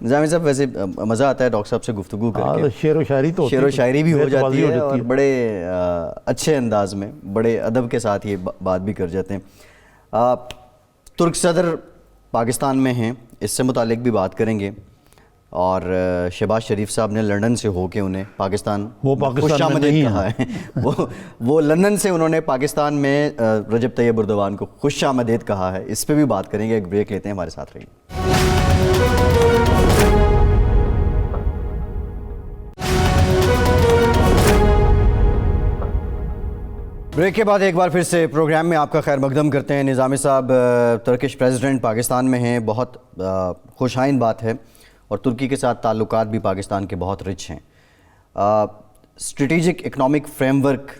نظامی صاحب ویسے مزہ آتا ہے ڈاکٹر صاحب سے گفتگو کر کے. شعر و شاعری تو شعر و شاعری بھی ہو جاتی ہے اور بڑے اچھے انداز میں بڑے ادب کے ساتھ یہ بات بھی کر جاتے ہیں. ترک صدر پاکستان میں ہیں, اس سے متعلق بھی بات کریں گے. اور شہباز شریف صاحب نے لندن سے ہو کے انہیں پاکستان خوش آمدید کہا ہے. وہ لندن سے انہوں نے پاکستان میں رجب طیب اردوان کو خوش آمدید کہا ہے. اس پہ بھی بات کریں گے. ایک بریک لیتے ہیں, ہمارے ساتھ رہیے. بریک کے بعد ایک بار پھر سے پروگرام میں آپ کا خیر مقدم کرتے ہیں. نظامی صاحب ترکش پریزیڈنٹ پاکستان میں ہیں, بہت خوش آئند بات ہے, اور ترکی کے ساتھ تعلقات بھی پاکستان کے بہت رچ ہیں. Strategic economic frame work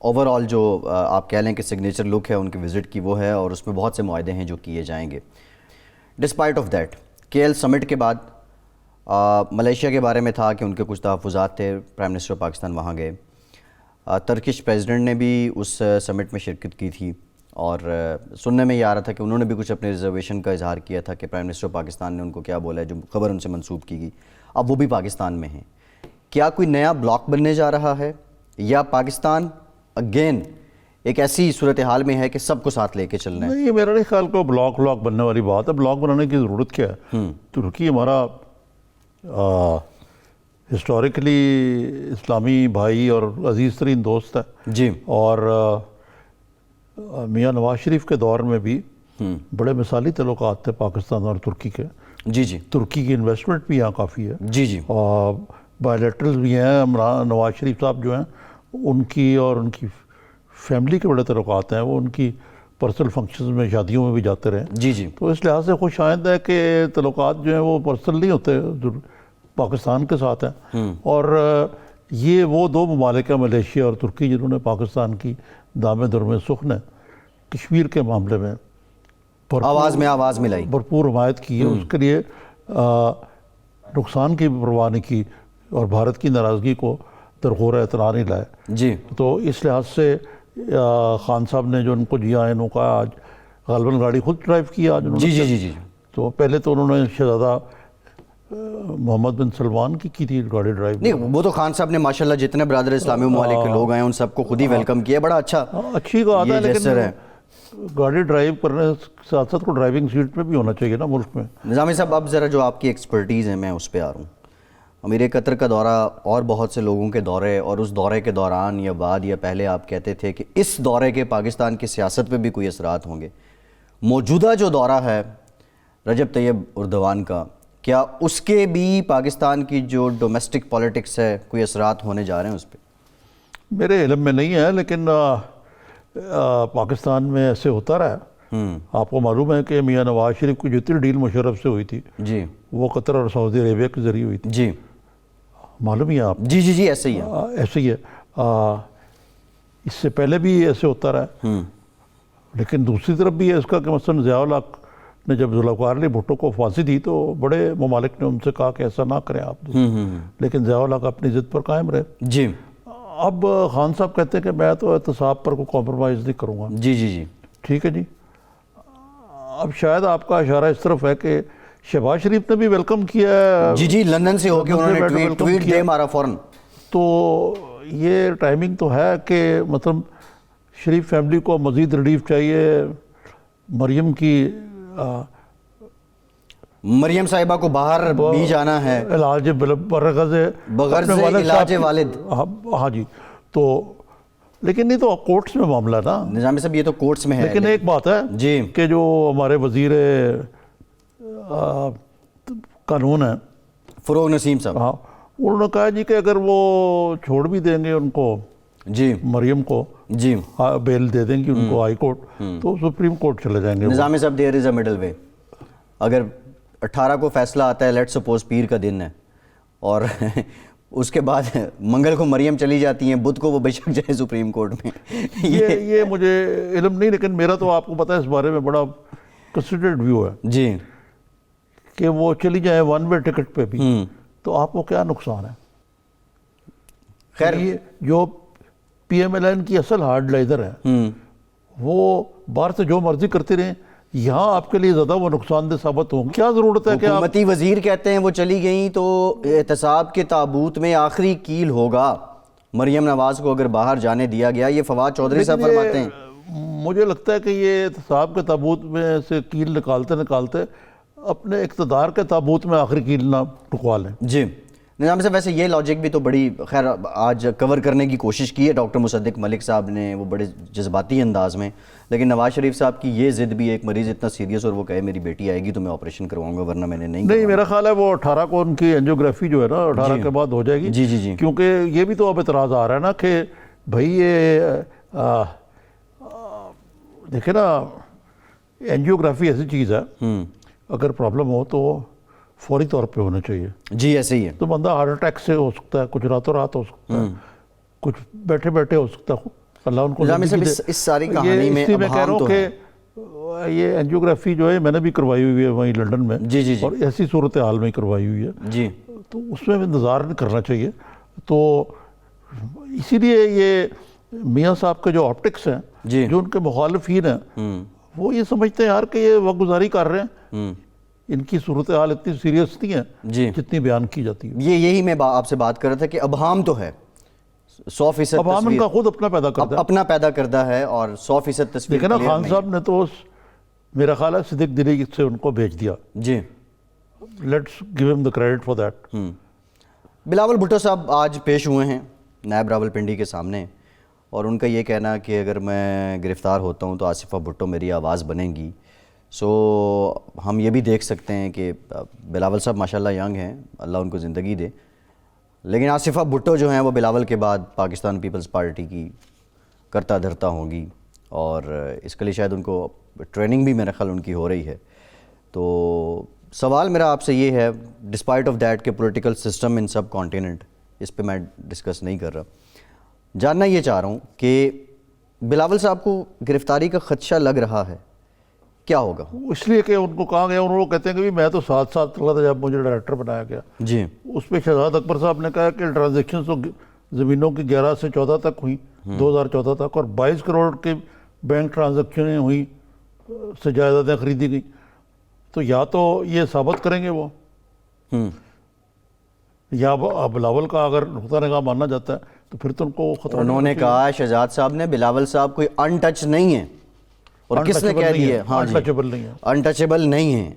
over all جو آپ کہہ لیں کہ سگنیچر لک ہے ان کی وزٹ کی وہ ہے, اور اس میں بہت سے معاہدے ہیں جو کیے جائیں گے. ڈسپائٹ آف دیٹ کے ایل سمٹ کے بعد ملیشیا کے بارے میں تھا کہ ان کے کچھ تحفظات تھے, پرائم منسٹر پاکستان وہاں گئے. ترکش پریزیڈنٹ نے بھی اس سمٹ میں شرکت کی تھی, اور سننے میں یہ آ رہا تھا کہ انہوں نے بھی کچھ اپنے ریزرویشن کا اظہار کیا تھا کہ پرائم منسٹر پاکستان نے ان کو کیا بولا ہے, جو خبر ان سے منسوب کی گئی. اب وہ بھی پاکستان میں ہیں. کیا کوئی نیا بلاک بننے جا رہا ہے, یا پاکستان اگین ایک ایسی صورتحال میں ہے کہ سب کو ساتھ لے کے چلنا ہے؟ نہیں, میرا نہیں خیال کو بلاک بننے والی بات ہے. بلاک بنانے کی ضرورت کیا ہے؟ ترکی ہمارا ہسٹوریکلی اسلامی بھائی اور عزیز ترین دوست ہے جی, اور میاں نواز شریف کے دور میں بھی بڑے مثالی تعلقات تھے پاکستان اور ترکی کے. جی جی, ترکی کی انویسٹمنٹ بھی یہاں کافی ہے. جی جی, اور بائیلیٹرل بھی ہیں. نواز شریف صاحب جو ہیں ان کی اور ان کی فیملی کے بڑے تعلقات ہیں. وہ ان کی پرسنل فنکشنز میں, شادیوں میں بھی جاتے رہے. جی جی, تو اس لحاظ سے خوش آئند ہے کہ تعلقات جو ہیں وہ پرسنل نہیں ہوتے, پاکستان کے ساتھ ہیں. اور یہ وہ دو ممالک ہیں, ملیشیا اور ترکی, جنہوں نے پاکستان کی دامے درمے سخن ہے کشمیر کے معاملے میں آواز ملائی, بھرپور حمایت کی ہے. اس کے لیے نقصان کی پرواہ نہیں کی اور بھارت کی ناراضگی کو درخور اعتراض نہیں لائے. جی, تو اس لحاظ سے خان صاحب نے جو ان کو دیا, انہوں کا آج غالباً گاڑی خود ڈرائیو کیا آج انہوں نے. جی جی جی جی, تو پہلے تو انہوں نے شہزادہ محمد بن سلمان کی تھی گاڑی ڈرائیو. نہیں, وہ تو خان صاحب نے ماشاءاللہ جتنے برادر اسلامی ممالک کے لوگ آئے ہیں ان سب کو خود ہی ویلکم کیا. بڑا اچھا, اچھی بات ہے, لیکن گاڑی ڈرائیو کرنے ساتھ ساتھ کو ڈرائیونگ سیٹ میں بھی ہونا چاہیے نا ملک میں. نظامی صاحب اب ذرا جو آپ کی ایکسپرٹیز ہے میں اس پہ آ رہا ہوں. امیر قطر کا دورہ اور بہت سے لوگوں کے دورے, اور اس دورے کے دوران یا بعد یا پہلے آپ کہتے تھے کہ اس دورے کے پاکستان کی سیاست پہ بھی کوئی اثرات ہوں گے. موجودہ جو دورہ ہے رجب طیب اردوان کا, کیا اس کے بھی پاکستان کی جو ڈومیسٹک پولیٹکس ہے کوئی اثرات ہونے جا رہے ہیں اس پہ؟ میرے علم میں نہیں ہے, لیکن پاکستان میں ایسے ہوتا رہا. آپ کو معلوم ہے کہ میاں نواز شریف کی جتنی ڈیل مشرف سے ہوئی تھی جی, وہ قطر اور سعودی عربیہ کے ذریعے ہوئی تھی. جی, معلوم ہی ہے آپ؟ جی جی جی, ایسے ہی ہے. ایسے ہی ہے. اس سے پہلے بھی ایسے ہوتا رہا. لیکن دوسری طرف بھی ہے اس کا کہ مثلا ضیاء الحق نے جب ذوالفقار علی بھٹو کو پھانسی دی تو بڑے ممالک نے ان سے کہا کہ ایسا نہ کریں آپ, لیکن ضیاء الحق اپنی ضد پر قائم رہے. جی, اب خان صاحب کہتے ہیں کہ میں تو احتساب پر کوئی کمپرومائز نہیں کروں گا. جی جی جی, ٹھیک ہے جی. اب شاید آپ کا اشارہ اس طرف ہے کہ شہباز شریف نے بھی ویلکم کیا ہے. جی جی, لندن سے ہو کے انہوں نے ٹویٹ دے مارا فوراً. تو یہ ٹائمنگ تو ہے کہ مطلب شریف فیملی کو مزید ریلیف چاہیے. مریم صاحبہ کو باہر بھی جانا ہے, علاج برغز علاج والد. ہاں جی. تو لیکن یہ تو کورٹس میں معاملہ نا نظامی صاحب, یہ تو کورٹس میں ہے. لیکن ایک بات ہے جی کہ جو ہمارے وزیر قانون ہیں فروغ نسیم صاحب, ہاں, انہوں نے کہا جی کہ اگر وہ چھوڑ بھی دیں گے ان کو, جی مریم کو, جی بیل دے دیں گے ان کو ہائی کورٹ, تو سپریم کورٹ چلے جائیں گے. نظامی صاحب, دیر از اے مڈل وے. اگر 18 کو فیصلہ آتا ہے, لیٹ سپوز پیر کا دن ہے, اور اس کے بعد منگل کو مریم چلی جاتی ہیں, بدھ کو وہ بے شک جائے سپریم کورٹ میں. یہ مجھے علم نہیں, لیکن میرا تو آپ کو پتہ ہے اس بارے میں بڑا کنسیڈرڈ ویو ہے جی, کہ وہ چلی جائیں ون وے ٹکٹ پہ بھی, تو آپ کو کیا نقصان ہے؟ خیر, جو پی ایم ایل این کی اصل ہارڈ لائنر ہے وہ باہر سے جو مرضی کرتے رہیں, یہاں آپ کے لیے زیادہ وہ نقصان دہ ثابت ہوں. کیا ضرورت ہے کہ آپ حکومتی وزیر کہتے ہیں وہ چلی گئیں تو احتساب کے تابوت میں آخری کیل ہوگا مریم نواز کو اگر باہر جانے دیا گیا. یہ فواد چودھری صاحب فرماتے ہیں. مجھے لگتا ہے کہ یہ احتساب کے تابوت میں سے کیل نکالتے اپنے اقتدار کے تابوت میں آخری کیل نہ ٹکوا لیں. جی نظام صاحب، ویسے یہ لاجک بھی تو بڑی خیر آج کور کرنے کی کوشش کی ہے ڈاکٹر مصدق ملک صاحب نے، وہ بڑے جذباتی انداز میں، لیکن نواز شریف صاحب کی یہ ضد بھی، ایک مریض اتنا سیریس اور وہ کہے میری بیٹی آئے گی تو میں آپریشن کرواؤں گا ورنہ میں نے نہیں میرا خیال ہے وہ 18 کو ان کی اینجیوگرافی جو ہے نا 18 کے بعد ہو جائے گی. جی جی جی کیونکہ یہ بھی تو اب اعتراض آ رہا ہے نا کہ بھائی یہ دیکھیں نا، اینجیوگرافی ایسی چیز ہے اگر پرابلم ہو تو فوری طور پہ ہونا چاہیے. جی ایسے ہی ہے. تو بندہ ہارٹ اٹیک سے ہو سکتا ہے، کچھ راتوں رات ہو سکتا ہے، کچھ بیٹھے بیٹھے ہو سکتا ہے. اللہ ان کو اس ساری کہانی میں میں کہہ رہا ہوں کہ یہ اینجیوگرافی جو ہے میں نے بھی کروائی ہوئی ہے وہیں لنڈن میں، جی جی جی اور ایسی صورتحال میں کروائی ہوئی ہے. جی تو اس میں انتظار نہیں کرنا چاہیے. تو اسی لیے یہ میاں صاحب کے جو آپٹکس ہیں، جی جو ان کے مخالفین ہیں، وہ یہ سمجھتے ہیں یار کہ یہ وقت گزاری کر رہے ہیں، ان کی صورتحال اتنی سیریس نہیں ہے جی جتنی بیان کی جاتی ہے. یہی میں آپ سے بات کر رہا تھا کہ ابہام تو ہے 100% عوام ان کا خود اپنا پیدا کرتا ہے، اپنا پیدا کردہ ہے اور 100% تصویر لیکن نا خان صاحب نے تو میرا خیال ہے صدیق دلی سے ان کو بھیج دیا. جی لیٹس گیو ہم the credit for that. Bilawal Bhutto صاحب آج پیش ہوئے ہیں نائب راولپنڈی کے سامنے، اور ان کا یہ کہنا کہ اگر میں گرفتار ہوتا ہوں تو آصفہ بھٹو میری آواز بنے گی. سو ہم یہ بھی دیکھ سکتے ہیں کہ بلاول صاحب ماشاءاللہ ینگ ہیں، اللہ ان کو زندگی دے، لیکن آصفہ بھٹو جو ہیں وہ بلاول کے بعد پاکستان پیپلز پارٹی کی کرتا دھرتا ہوگی، اور اس کے لیے شاید ان کو ٹریننگ بھی میرا خیال ان کی ہو رہی ہے. تو سوال میرا آپ سے یہ ہے، ڈسپائٹ آف دیٹ کہ پولیٹیکل سسٹم ان سب کانٹیننٹ، اس پہ میں ڈسکس نہیں کر رہا، جاننا یہ چاہ رہا ہوں کہ بلاول صاحب کو گرفتاری کا خدشہ لگ رہا ہے، کیا ہوگا؟ اس لیے کہ ان کو کہا گیا، انہوں کہتے ہیں کہ میں تو 7 سال چلا تھا جب مجھے ڈائریکٹر بنایا گیا. جی اس پہ شہزاد اکبر صاحب نے کہا کہ ٹرانزیکشن تو زمینوں کی 11 سے 14 تک ہوئی 2014 تک، اور 22 کروڑ کے بینک ٹرانزیکشنیں ہوئی، سے جائیدادیں خریدی گئی. تو یا تو یہ ثابت کریں گے وہ، یا بلاول کا اگر نقطہ نگاہ ماننا جاتا ہے تو پھر تو ان کو خطرہ. انہوں نے کہا شہزاد صاحب نے بلاول صاحب کوئی ان ٹچ نہیں ہے، اور کس نے کہہ دیا؟ ہاں جی انٹچیبل نہیں ہے، انٹچیبل نہیں ہیں،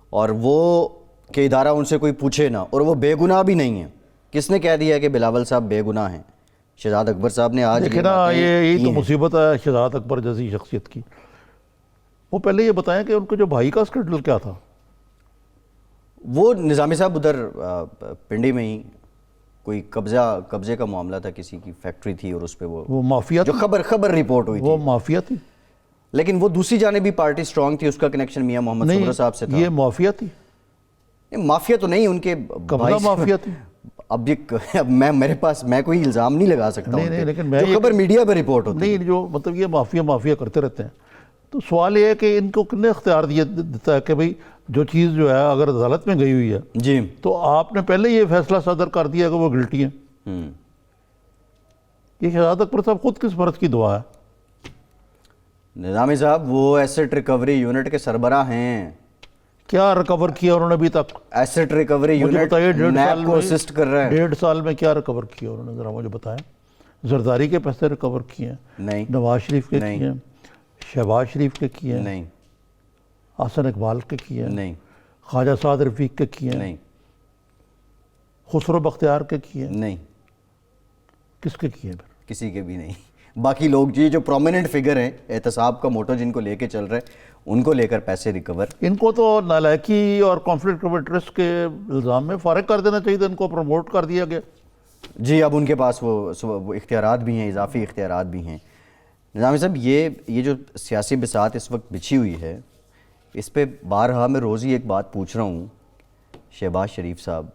اور وہ کہ ادارہ ان سے کوئی پوچھے نہ، اور وہ بے گناہ بھی نہیں ہیں. کس نے کہہ دیا کہ بلاول صاحب بے گناہ ہیں؟ شہزاد اکبر صاحب نے آج دیکھیں نا، یہی تو مصیبت ہے شہزاد اکبر جیسی شخصیت کی. وہ پہلے یہ بتائیں کہ ان کے جو بھائی کا اسکینڈل کیا تھا. وہ نظامی صاحب ادھر پنڈی میں ہی کوئی قبضے کا معاملہ تھا، کسی کی فیکٹری تھی اور اس پہ وہ مافیا جو خبر رپورٹ ہوئی وہ تھی، مافیا تھی. لیکن وہ دوسری جانب بھی پارٹی سٹرونگ تھی، اس کا کنیکشن میاں محمد صبرہ صاحب سے تھا. یہ مافیا تھی، مافیا تو نہیں، ان کے قبضہ مافیا تھی. اب میرے پاس میں کوئی الزام نہیں لگا سکتا ہوں، نہیں، لیکن میں جو خبر میڈیا پہ رپورٹ ہوتی نہیں، جو مطلب یہ مافیا کرتے رہتے ہیں. تو سوال یہ ہے کہ ان کو کن نے اختیار دیتا ہے کہ بھئی جو چیز جو ہے اگر عدالت میں گئی ہوئی ہے جی تو آپ نے پہلے یہ فیصلہ صادر کر دیا کہ وہ گلٹی ہیں. یہ شہزاد اکبر صاحب خود کس مرض کی دعا ہے؟ نظامی صاحب وہ ایسٹ ریکوری یونٹ کے سربراہ ہیں. کیا ریکور کیا انہوں نے ابھی تک؟ ایسٹ ریکوری یونٹ نیب کو اسسٹ کر رہا ہے. 1.5 سال میں کیا ریکور کیا انہوں نے، ذرا مجھے بتائیں. زرداری کے پیسے ریکور کیے ہیں؟ نہیں. نواز شریف کے کیے ہیں؟ شہباز شریف کے کیے ہیں؟ نہیں. حسن اقبال کے کیے ہیں؟ نہیں. خواجہ سعد رفیق کے کیے ہیں؟ نہیں. خسرو بختیار کے کیے ہیں؟ نہیں. کس کے کیے ہیں؟ کسی کے بھی نہیں. باقی لوگ جی جو پرومیننٹ فگر ہیں، احتساب کا موٹو جن کو لے کے چل رہے ہیں، ان کو لے کر پیسے ریکور. ان کو تو نالائکی اور کانفلکٹ آف انٹرسٹ کے الزام میں فارغ کر دینا چاہیے تھا، ان کو پروموٹ کر دیا گیا. جی اب ان کے پاس وہ اختیارات بھی ہیں، اضافی اختیارات بھی ہیں. نظامی صاحب یہ جو سیاسی بساط اس وقت بچھی ہوئی ہے، اس پہ بارہا میں روز ہی ایک بات پوچھ رہا ہوں. شہباز شریف صاحب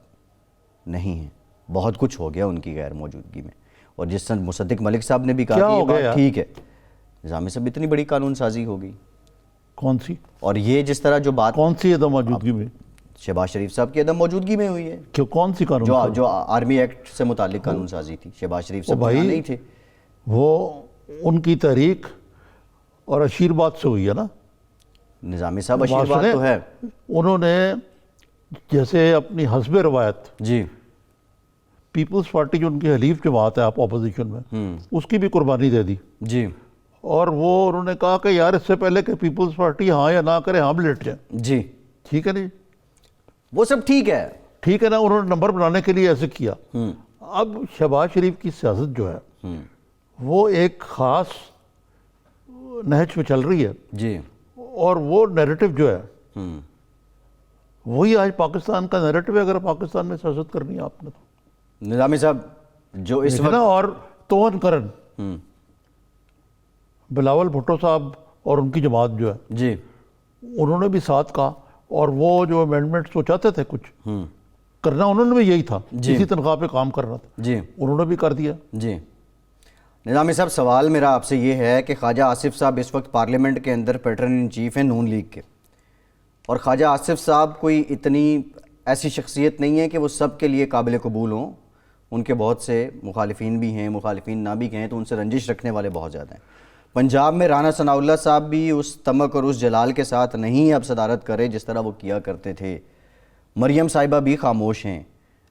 نہیں ہیں، بہت کچھ ہو گیا ان کی غیر موجودگی میں، اور جس طرح مصدق ملک صاحب نے بھی کہا کہ یہ بات ٹھیک ہے. نظامی صاحب اتنی بڑی قانون سازی ہو گئی. کون سی؟ اور یہ جس طرح جو بات کون سی عدم موجودگی میں؟ شہباز شریف صاحب کی عدم موجودگی میں ہوئی ہے. کہ کون سی قانون؟ جو آرمی ایکٹ سے متعلق قانون سازی تھی، شہباز شریف صاحب وہاں نہیں تھے. وہ ان کی تحریک اور اشیر بات سے ہوئی ہے نا. نظامی صاحب آشیرواد تو ہے. انہوں نے جیسے اپنی حسب روایت جی پیپلز پارٹی جو ان کی حلیف جماعت ہے آپ اپوزیشن میں اس کی بھی قربانی دے دی, جی اور وہ انہوں نے کہا کہ یار اس سے پہلے کہ پیپلز پارٹی ہاں یا نہ کرے ہم لیٹ جائیں. جی ٹھیک ہے نہیں, وہ سب ٹھیک ہے. ٹھیک ہے نا, انہوں نے نمبر بنانے کے لیے ایسے کیا. اب شہباز شریف کی سیاست جو ہے وہ ایک خاص نہج پہ چل رہی ہے, جی اور وہ نیریٹو جو ہے وہی آج پاکستان کا نیریٹو ہے اگر پاکستان میں سیاست کرنی ہے آپ نے تو. نظامی صاحب جو اس نا, اور توہن کرن بلاول بھٹو صاحب اور ان کی جماعت جو ہے جی انہوں نے بھی ساتھ کہا, اور وہ جو امینڈمنٹس وہ چاہتے تھے کچھ کرنا انہوں نے بھی یہی تھا, اسی تنخواہ پہ کام کرنا تھا, جی انہوں نے بھی کر دیا. جی نظامی صاحب سوال میرا آپ سے یہ ہے کہ خواجہ آصف صاحب اس وقت پارلیمنٹ کے اندر پیٹرن ان چیف ہیں نون لیگ کے, اور خواجہ آصف صاحب کوئی اتنی ایسی شخصیت نہیں ہے کہ وہ سب کے لیے قابل قبول ہوں. ان کے بہت سے مخالفین بھی ہیں, مخالفین نہ بھی کہیں تو ان سے رنجش رکھنے والے بہت زیادہ ہیں. پنجاب میں رانا ثناء اللہ صاحب بھی اس تمک اور اس جلال کے ساتھ نہیں اب صدارت کرے جس طرح وہ کیا کرتے تھے. مریم صاحبہ بھی خاموش ہیں.